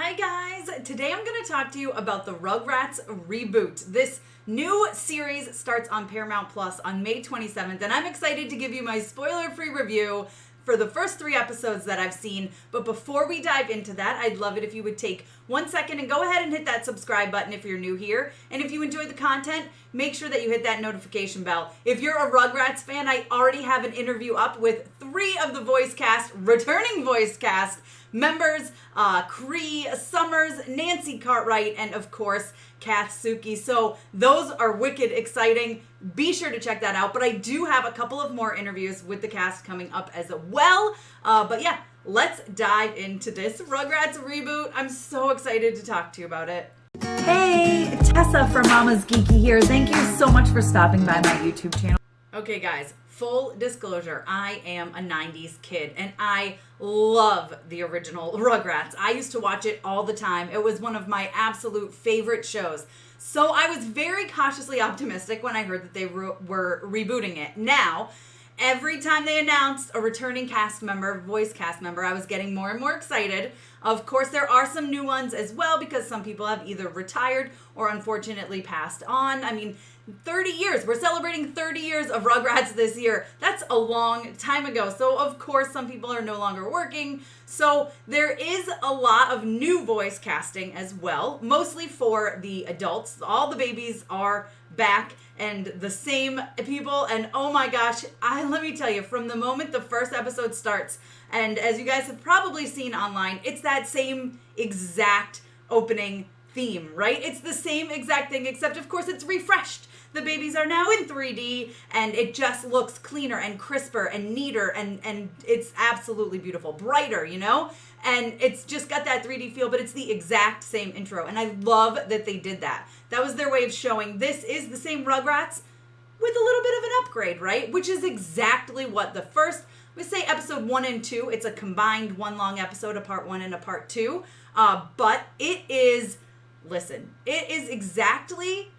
Hi guys, today I'm going to talk to you about the Rugrats Reboot. This new series starts on Paramount Plus on May 27th, and I'm excited to give you my spoiler-free review for the first 3 episodes that I've seen. But before we dive into that, I'd love it if you would take 1 second and go ahead and hit that subscribe button if you're new here. And if you enjoy the content, make sure that you hit that notification bell. If you're a Rugrats fan, I already have an interview up with 3 of the voice cast, returning voice cast members, Cree Summers, Nancy Cartwright, and of course, Katsuki. So those are wicked exciting. Be sure to check that out. But I do have a couple of more interviews with the cast coming up as well. But yeah, let's dive into this Rugrats Reboot. I'm so excited to talk to you about it. Hey, Tessa from Mama's Geeky here. Thank you so much for stopping by my YouTube channel. Okay, guys, full disclosure, I am a 90s kid, and I love the original Rugrats. I used to watch it all the time. It was one of my absolute favorite shows. So I was very cautiously optimistic when I heard that they were rebooting it. Now, every time they announced a returning cast member, voice cast member, I was getting more and more excited. Of course, there are some new ones as well because some people have either retired or unfortunately passed on. I mean, 30 years. We're celebrating 30 years of Rugrats this year. That's a long time ago. So, of course, some people are no longer working. So, there is a lot of new voice casting as well, mostly for the adults. All the babies are back and the same people. And oh my gosh, let me tell you, from the moment the first episode starts, and as you guys have probably seen online, it's that same exact opening theme, right? It's the same exact thing, except of course it's refreshed. The babies are now in 3D and it just looks cleaner and crisper and neater and it's absolutely beautiful, brighter, you know? And it's just got that 3D feel, but it's the exact same intro. And I love that they did that. That was their way of showing this is the same Rugrats with a little bit of an upgrade, right? Which is exactly what the first, we say episode 1 and 2, it's a combined one long episode, a part 1 and a part 2. But it is, listen, it is exactly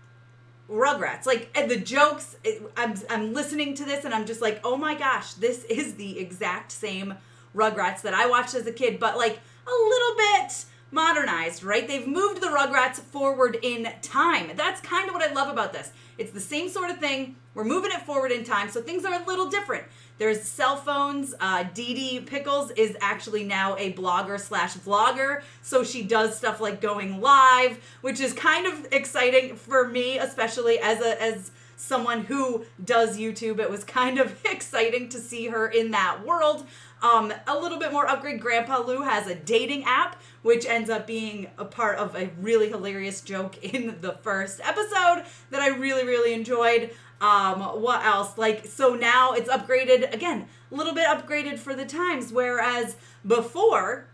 Rugrats. Like, and the jokes, I'm listening to this and I'm just like, oh my gosh, this is the exact same Rugrats that I watched as a kid, but like a little bit modernized, right? They've moved the Rugrats forward in time. That's kind of what I love about this. It's the same sort of thing. We're moving it forward in time, so things are a little different. There's cell phones. Dee Dee Pickles is actually now a blogger/vlogger, so she does stuff like going live, which is kind of exciting for me, especially as someone who does YouTube. It was kind of exciting to see her in that world. A little bit more upgrade. Grandpa Lou has a dating app, which ends up being a part of a really hilarious joke in the first episode that I really, really enjoyed. What else? Like, so now it's upgraded again, a little bit upgraded for the times, whereas before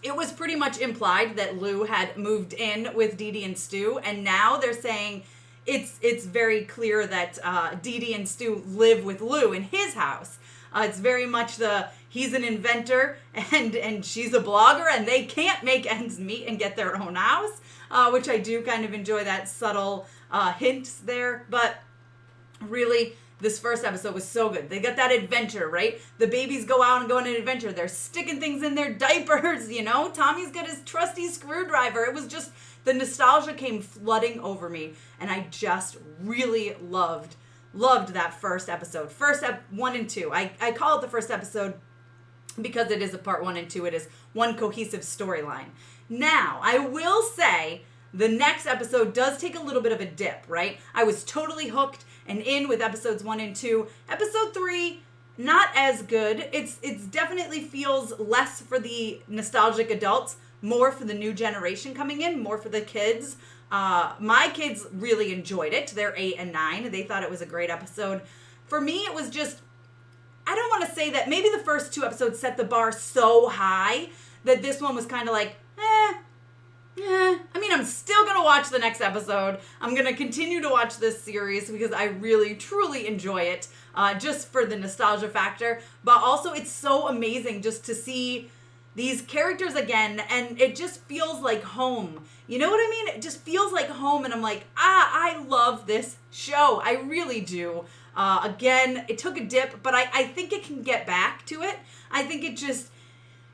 it was pretty much implied that Lou had moved in with Dee Dee and Stu, and now they're saying it's very clear that Dee Dee and Stu live with Lou in his house. It's very much he's an inventor and she's a blogger and they can't make ends meet and get their own house, which I do kind of enjoy that subtle hints there. But really, this first episode was so good. They got that adventure, right? The babies go out and go on an adventure. They're sticking things in their diapers, you know? Tommy's got his trusty screwdriver. It was just, the nostalgia came flooding over me, and I just really loved that first episode. 1 and 2. I call it the first episode because it is a part 1 and 2. It is one cohesive storyline. Now, I will say the next episode does take a little bit of a dip, right? I was totally hooked and in with episodes 1 and 2. Episode 3, not as good. It's definitely feels less for the nostalgic adults, more for the new generation coming in, more for the kids. My kids really enjoyed it. They're 8 and 9. They thought it was a great episode. For me, it was just, I don't want to say that maybe the first 2 episodes set the bar so high that this one was kind of like, I mean, I'm still going to watch the next episode. I'm going to continue to watch this series because I really, truly enjoy it, just for the nostalgia factor. But also, it's so amazing just to see these characters again, and it just feels like home. You know what I mean? It just feels like home, and I'm like, I love this show. I really do. Again, it took a dip, but I think it can get back to it. I think it just,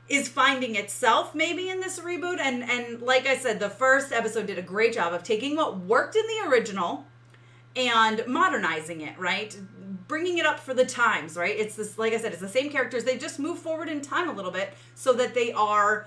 is finding itself maybe in this reboot. And like I said, the first episode did a great job of taking what worked in the original and modernizing it, right? Bringing it up for the times, right? It's this, like I said, it's the same characters. They just move forward in time a little bit so that they are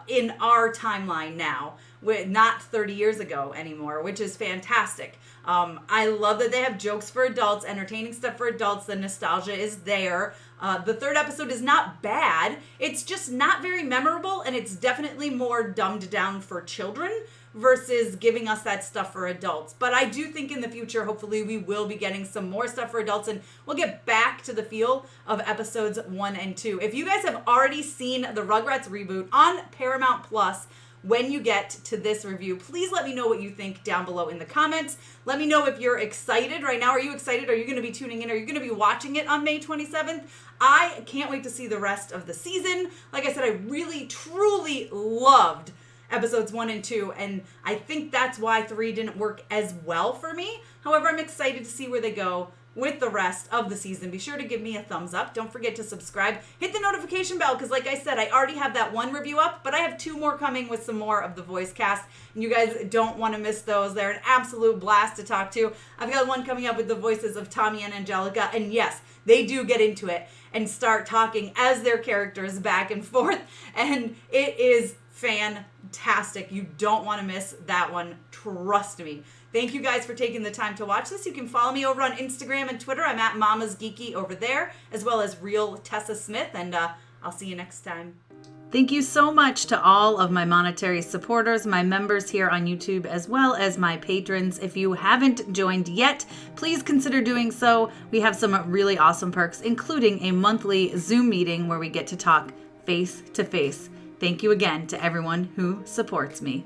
in our timeline now, with not 30 years ago anymore, which is fantastic. I love that they have jokes for adults, entertaining stuff for adults. The nostalgia is there. The third episode is not bad. It's just not very memorable, and it's definitely more dumbed down for children versus giving us that stuff for adults. But I do think in the future, hopefully, we will be getting some more stuff for adults, and we'll get back to the feel of episodes 1 and 2. If you guys have already seen the Rugrats reboot on Paramount Plus, when you get to this review, please let me know what you think down below in the comments. Let me know if you're excited right now. Are you excited? Are you going to be tuning in? Are you going to be watching it on May 27th? I can't wait to see the rest of the season. Like I said, I really, truly loved episodes 1 and 2, and I think that's why 3 didn't work as well for me. However, I'm excited to see where they go with the rest of the season. Be sure to give me a thumbs up. Don't forget to subscribe. Hit the notification bell, because like I said, I already have that 1 review up, but I have 2 more coming with some more of the voice cast, and you guys don't want to miss those. They're an absolute blast to talk to. I've got one coming up with the voices of Tommy and Angelica, and yes, they do get into it and start talking as their characters back and forth, and it is fantastic. You don't want to miss that one. Trust me. Thank you guys for taking the time to watch this. You can follow me over on Instagram and Twitter. I'm at Mama's Geeky over there, as well as Real Tessa Smith, and I'll see you next time. Thank you so much to all of my monetary supporters, my members here on YouTube, as well as my patrons. If you haven't joined yet, please consider doing so. We have some really awesome perks, including a monthly Zoom meeting where we get to talk face to face. Thank you again to everyone who supports me.